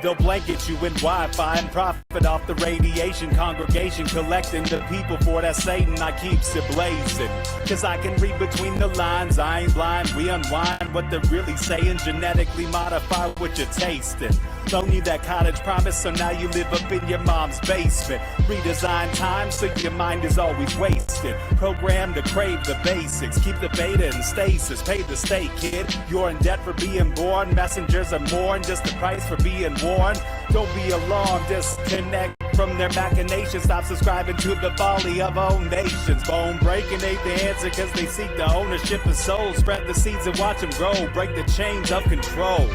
They'll blanket you in Wi-Fi and profit off the radiation. Congregation collecting the people for that Satan. I keeps it blazing, cause I can read between the lines. I ain't blind, we unwind what they're really saying. Genetically modify what you're tasting. Loan you that cottage promise, so now you live up in your mom's basement. Redesign time so your mind is always wasted. Programmed to crave the basics. Keep the beta in stasis. Pay the state, kid. You're in debt for being born. Messengers are more than just the price for being warned. Don't be alarmed, disconnect from their machinations. Stop subscribing to the folly of all nations. Bone breaking ain't the answer, cause they seek the ownership of souls. Spread the seeds and watch them grow. Break the chains of control.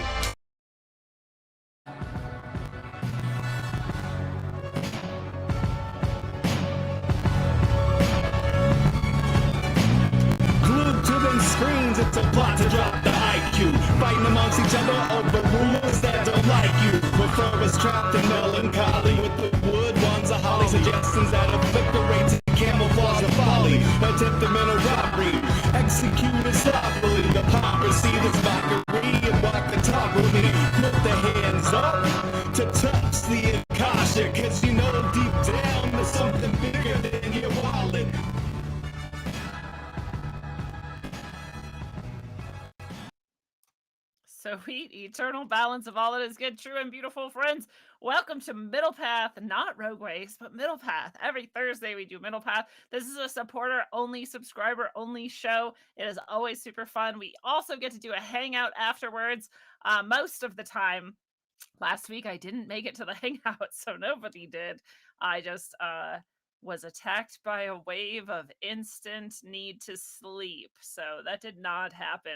Glued to them screens, it's a plot to drop the IQ. Fighting amongst each other over rumors that don't like you. Prefer us trapped in melancholy with the wood ones of holly. Suggestions that obliterate to camouflage the folly. Attempted mental robbery, executed sloppily. The hypocrisy, this mockery, and walk the talk with me. Put the hands up to touch the Akasha, cause you know deep down there's something bigger than your wallet. Sweet eternal balance of all that is good, true, and beautiful, friends. Welcome to Middle Path, not Rogue Ways, but Middle Path. Every Thursday we do Middle Path. This is a supporter-only, subscriber-only show. It is always super fun. We also get to do a hangout afterwards most of the time. Last week I didn't make it to the hangout, so nobody did. I just was attacked by a wave of instant need to sleep, so that did not happen.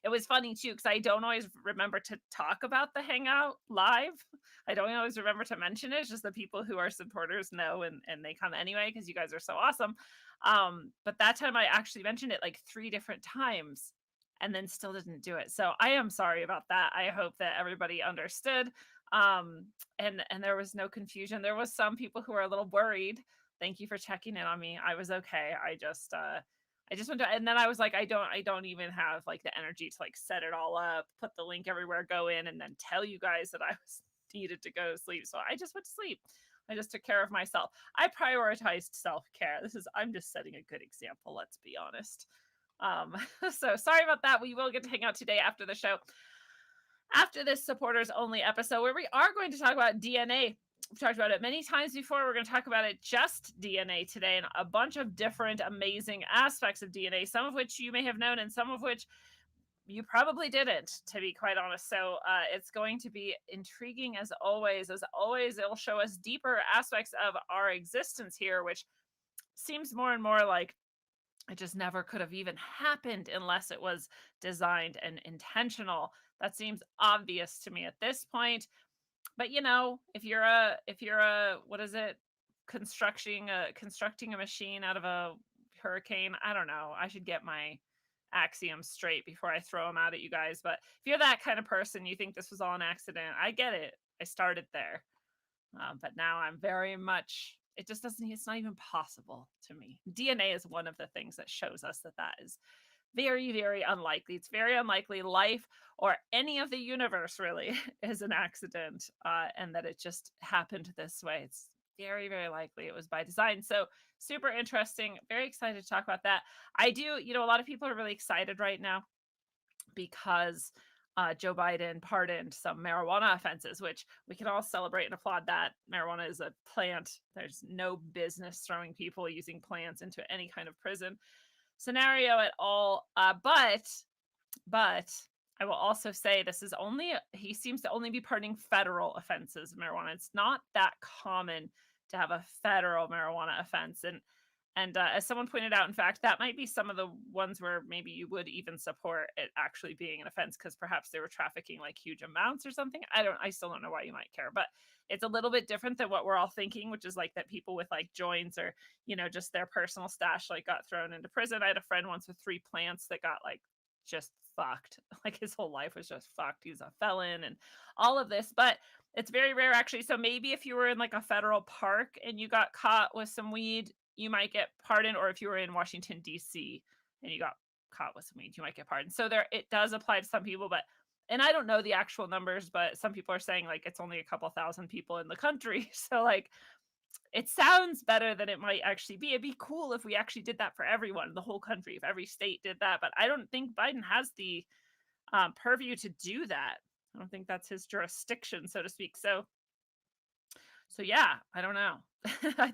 It was funny too, because I don't always remember to talk about the hangout live. I don't always remember to mention it. It's just the people who are supporters know, and they come anyway because you guys are so awesome. But that time I actually mentioned it like 3 different times and then still didn't do it. So I am sorry about that. I hope that everybody understood. And there was no confusion. There was some people who were a little worried. Thank you for checking in on me. I was okay. I just went to, and then I was like, I don't even have like the energy to like set it all up, put the link everywhere, go in, and then tell you guys that I was needed to go to sleep. So I just went to sleep. I just took care of myself. I prioritized self-care. I'm just setting a good example. Let's be honest. So sorry about that. We will get to hang out today after the show. After this supporters only episode, where we are going to talk about DNA. We've talked about it many times before. We're going to talk about it just DNA today, and a bunch of different amazing aspects of DNA, some of which you may have known and some of which you probably didn't, to be quite honest. So it's going to be intriguing as always. As always, it'll show us deeper aspects of our existence here, which seems more and more like it just never could have even happened unless it was designed and intentional. That seems obvious to me at this point. But you know, if you're a what is it, constructing a machine out of a hurricane, I don't know. I should get my axioms straight before I throw them out at you guys. But if you're that kind of person, you think this was all an accident, I get it. I started there. But now I'm very much, it just doesn't, it's not even possible to me. DNA is one of the things that shows us that is very, very unlikely. It's very unlikely life or any of the universe really is an accident, and that it just happened this way. It's very, very likely it was by design. So super interesting. Very excited to talk about that. I do, a lot of people are really excited right now because Joe Biden pardoned some marijuana offenses, which we can all celebrate and applaud that. Marijuana is a plant. There's no business throwing people using plants into any kind of prison scenario at all. But I will also say he seems to only be pardoning federal offenses of marijuana. It's not that common to have a federal marijuana offense. And as someone pointed out, in fact, that might be some of the ones where maybe you would even support it actually being an offense because perhaps they were trafficking like huge amounts or something. I still don't know why you might care, but it's a little bit different than what we're all thinking, which is like that people with like joints or, just their personal stash like got thrown into prison. I had a friend once with 3 plants that got like just fucked. Like his whole life was just fucked. He's a felon and all of this, but it's very rare actually. So maybe if you were in like a federal park and you got caught with some weed, you might get pardoned, or if you were in Washington, D.C. and you got caught with some weed, you might get pardoned. So it does apply to some people, but and I don't know the actual numbers, but some people are saying like it's only a couple thousand people in the country. So like it sounds better than it might actually be. It'd be cool if we actually did that for everyone, the whole country, if every state did that. But I don't think Biden has the purview to do that. I don't think that's his jurisdiction, so to speak. So yeah, I don't know.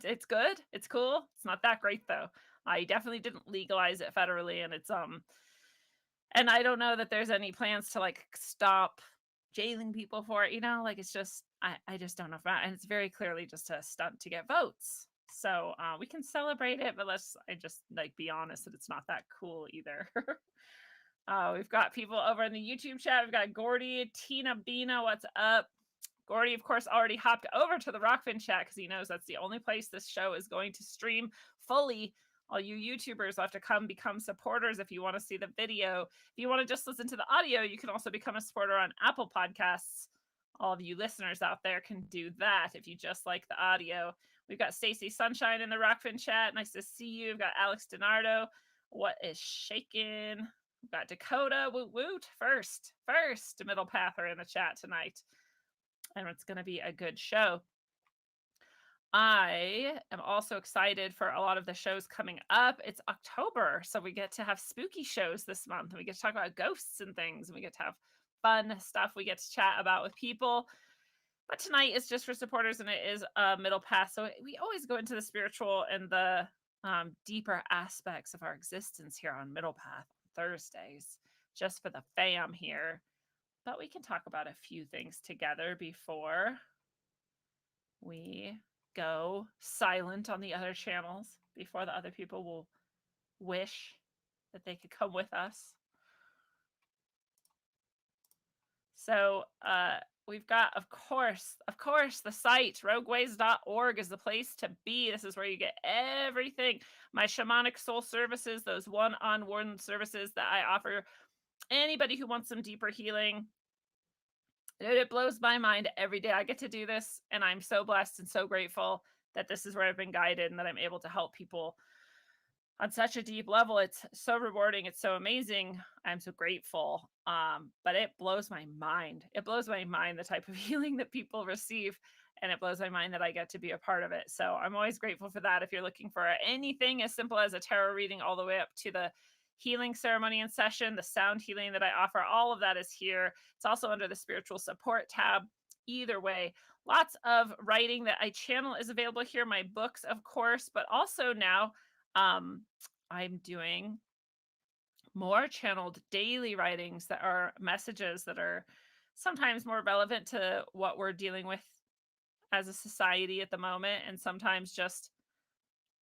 It's good. It's cool. It's not that great though. I definitely didn't legalize it federally, and it's and I don't know that there's any plans to like stop jailing people for it, like it's just I just don't know if that, and it's very clearly just a stunt to get votes. So we can celebrate it, but let's I just like be honest that it's not that cool either. We've got people over in the YouTube chat. We've got Gordy, Tina Bina, what's up? Gordy, of course, already hopped over to the Rockfin chat because he knows that's the only place this show is going to stream fully. All you YouTubers will have to come become supporters if you want to see the video. If you want to just listen to the audio, you can also become a supporter on Apple Podcasts. All of you listeners out there can do that if you just like the audio. We've got Stacy Sunshine in the Rockfin chat. Nice to see you. We've got Alex Donardo. What is shaking? We've got Dakota. Woot woot. First Middle Pather in the chat tonight. And it's going to be a good show. I am also excited for a lot of the shows coming up. It's October, so we get to have spooky shows this month. We get to talk about ghosts and things, and we get to have fun stuff we get to chat about with people. But tonight is just for supporters, and it is a middle path. So we always go into the spiritual and the deeper aspects of our existence here on Middle Path on Thursdays, just for the fam here. But we can talk about a few things together before we go silent on the other channels, before the other people will wish that they could come with us. So we've got, of course, the site, rogueways.org is the place to be. This is where you get everything. My shamanic soul services, those one-on-one services that I offer anybody who wants some deeper healing. It blows my mind every day I get to do this, and I'm so blessed and so grateful that this is where I've been guided and that I'm able to help people on such a deep level. It's so rewarding. It's so amazing. I'm so grateful. But it blows my mind. It blows my mind the type of healing that people receive, and it blows my mind that I get to be a part of it. So I'm always grateful for that. If you're looking for anything as simple as a tarot reading all the way up to the healing ceremony and session, the sound healing that I offer, all of that is here. It's also under the spiritual support tab. Either way, lots of writing that I channel is available here. My books, of course, but also now I'm doing more channeled daily writings that are messages that are sometimes more relevant to what we're dealing with as a society at the moment, and sometimes just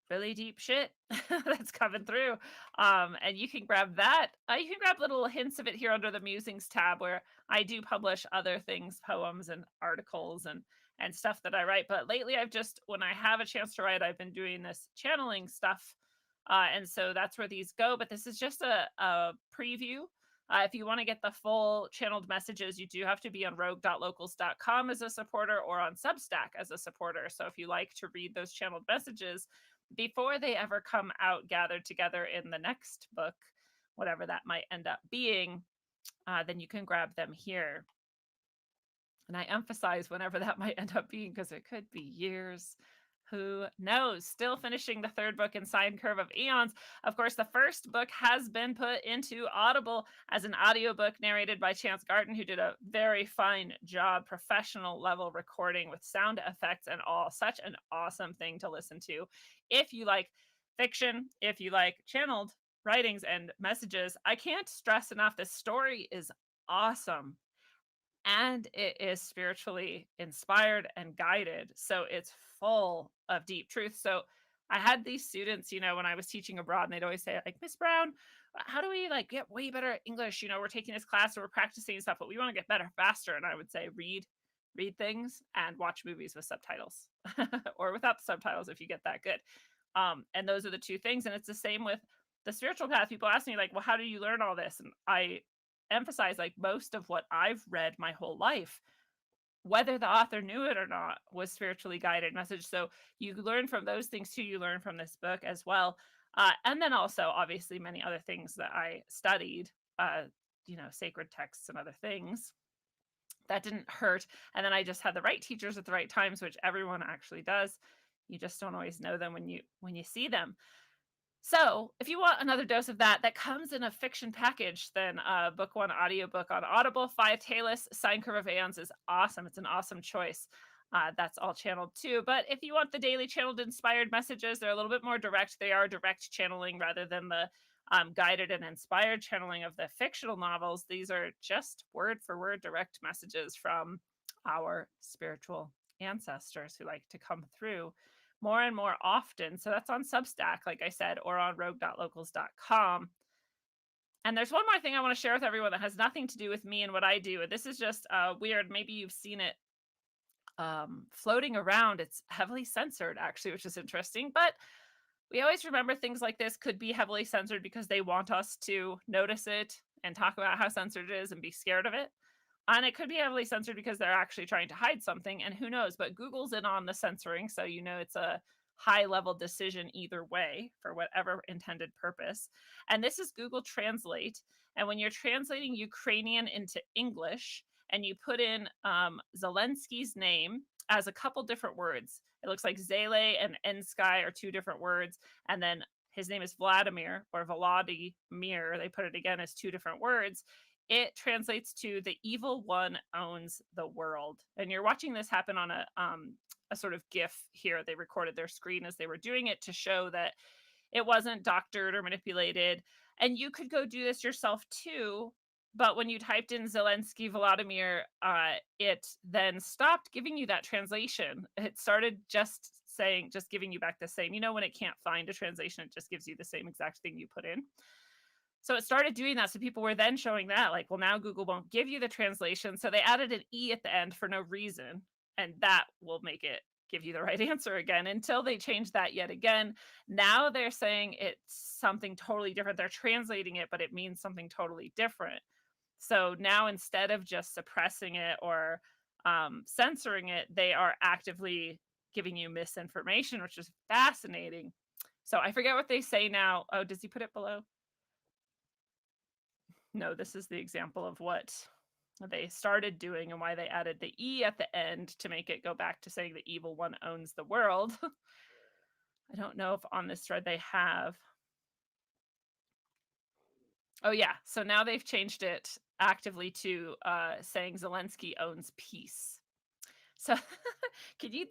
really deep shit that's coming through. And you can grab that. You can grab little hints of it here under the musings tab, where I do publish other things, poems and articles and stuff that I write. But lately I've just, when I have a chance to write, I've been doing this channeling stuff. And so that's where these go. But this is just a preview. If you want to get the full channeled messages, you do have to be on rogue.locals.com as a supporter or on Substack as a supporter. So if you like to read those channeled messages before they ever come out gathered together in the next book, whatever that might end up being, then you can grab them here. And I emphasize whenever that might end up being, because it could be years. Who knows? Still finishing the third book in Sine Curve of Eons. Of course, the first book has been put into Audible as an audiobook narrated by Chance Garton, who did a very fine job, professional level recording with sound effects and all. Such an awesome thing to listen to. If you like fiction, if you like channeled writings and messages, I can't stress enough, this story is awesome. And it is spiritually inspired and guided. So it's full of deep truth. So I had these students, when I was teaching abroad, and they'd always say, like, Miss Brown, how do we like get way better at English? We're taking this class or we're practicing stuff, but we want to get better faster. And I would say, read things and watch movies with subtitles or without the subtitles if you get that good. And those are the two things. And it's the same with the spiritual path. People ask me like, well, how do you learn all this? And I emphasize, like, most of what I've read my whole life, whether the author knew it or not, was spiritually guided message. So you learn from those things too. You learn from this book as well. And then also obviously many other things that I studied sacred texts and other things. That didn't hurt. And then I just had the right teachers at the right times, which everyone actually does. You just don't always know them when you see them. So if you want another dose of that comes in a fiction package, then book one audiobook on Audible. Five Talus, Sine Curve of Aeons is awesome. It's an awesome choice. That's all channeled too. But if you want the daily channeled inspired messages, they're a little bit more direct. They are direct channeling rather than the guided and inspired channeling of the fictional novels. These are just word for word direct messages from our spiritual ancestors who like to come through more and more often. So that's on Substack, like I said, or on rogue.locals.com. And there's one more thing I want to share with everyone that has nothing to do with me and what I do. This is just weird. Maybe you've seen it floating around. It's heavily censored, actually, which is interesting. But we always remember things like this could be heavily censored because they want us to notice it and talk about how censored it is and be scared of it. And it could be heavily censored because they're actually trying to hide something, and who knows, but Google's in on the censoring, so it's a high-level decision either way for whatever intended purpose. And this is Google Translate, and when you're translating Ukrainian into English, and you put in Zelensky's name as a couple different words, it looks like Zele and Ensky are two different words, and then his name is Vladimir or Volodymyr. They put it again as two different words. It translates to the evil one owns the world. And you're watching this happen on a sort of GIF here. They recorded their screen as they were doing it to show that it wasn't doctored or manipulated. And you could go do this yourself too. But when you typed in Zelensky Volodymyr, it then stopped giving you that translation. It started just giving you back the same. When it can't find a translation, it just gives you the same exact thing you put in. So it started doing that. So people were then showing that, like, well, now Google won't give you the translation. So they added an E at the end for no reason. And that will make it give you the right answer again until they change that yet again. Now they're saying it's something totally different. They're translating it, but it means something totally different. So now instead of just suppressing it or censoring it, they are actively giving you misinformation, which is fascinating. So I forget what they say now. Oh, does he put it below? No, this is the example of what they started doing and why they added the E at the end to make it go back to saying the evil one owns the world. I don't know if on this thread they have. Oh, yeah. So now they've changed it actively to saying Zelensky owns peace. So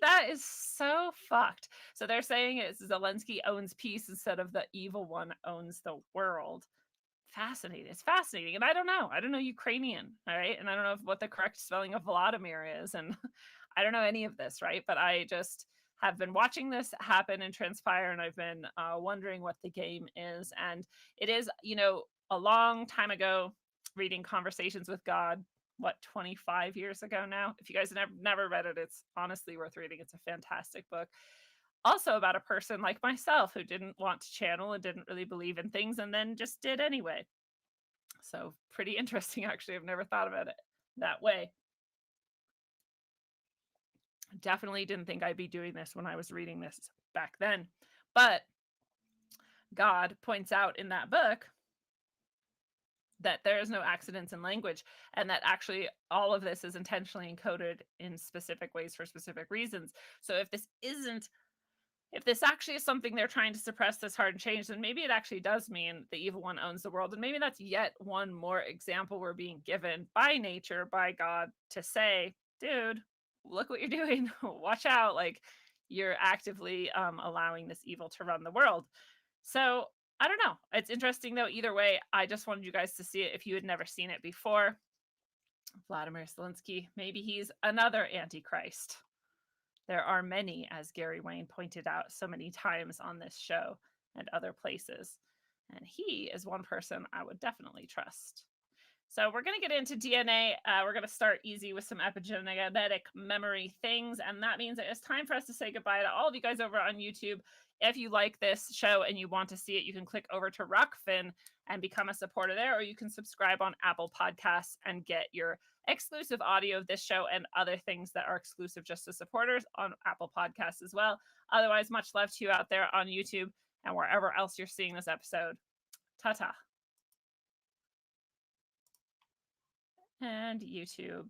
that is so fucked. So they're saying it's Zelensky owns peace instead of the evil one owns the world. Fascinating. It's fascinating. And I don't know Ukrainian. All right. And I don't know what the correct spelling of Vladimir is. And I don't know any of this. Right. But I just have been watching this happen and transpire. And I've been wondering what the game is. And it is, a long time ago, reading Conversations with God, 25 years ago now. If you guys have never read it, it's honestly worth reading. It's a fantastic book. Also about a person like myself who didn't want to channel and didn't really believe in things and then just did anyway. So pretty interesting, actually. I've never thought about it that way. Definitely didn't think I'd be doing this when I was reading this back then. But God points out in that book that there is no accidents in language, and that actually all of this is intentionally encoded in specific ways for specific reasons. So if this actually is something they're trying to suppress, this hard change, then maybe it actually does mean the evil one owns the world. And maybe that's yet one more example we're being given by nature, by God, to say, dude, look what you're doing. Watch out. Like, you're actively allowing this evil to run the world. So I don't know. It's interesting, though. Either way, I just wanted you guys to see it if you had never seen it before. Vladimir Zelensky, maybe he's another Antichrist. There are many, as Gary Wayne pointed out so many times on this show and other places. And he is one person I would definitely trust. So we're going to get into DNA. We're going to start easy with some epigenetic memory things. And that means that it's time for us to say goodbye to all of you guys over on YouTube. If you like this show and you want to see it, you can click over to Rockfin and become a supporter there, or you can subscribe on Apple Podcasts and get your exclusive audio of this show and other things that are exclusive just to supporters on Apple Podcasts as well. Otherwise, much love to you out there on YouTube and wherever else you're seeing this episode. Ta-ta. and YouTube.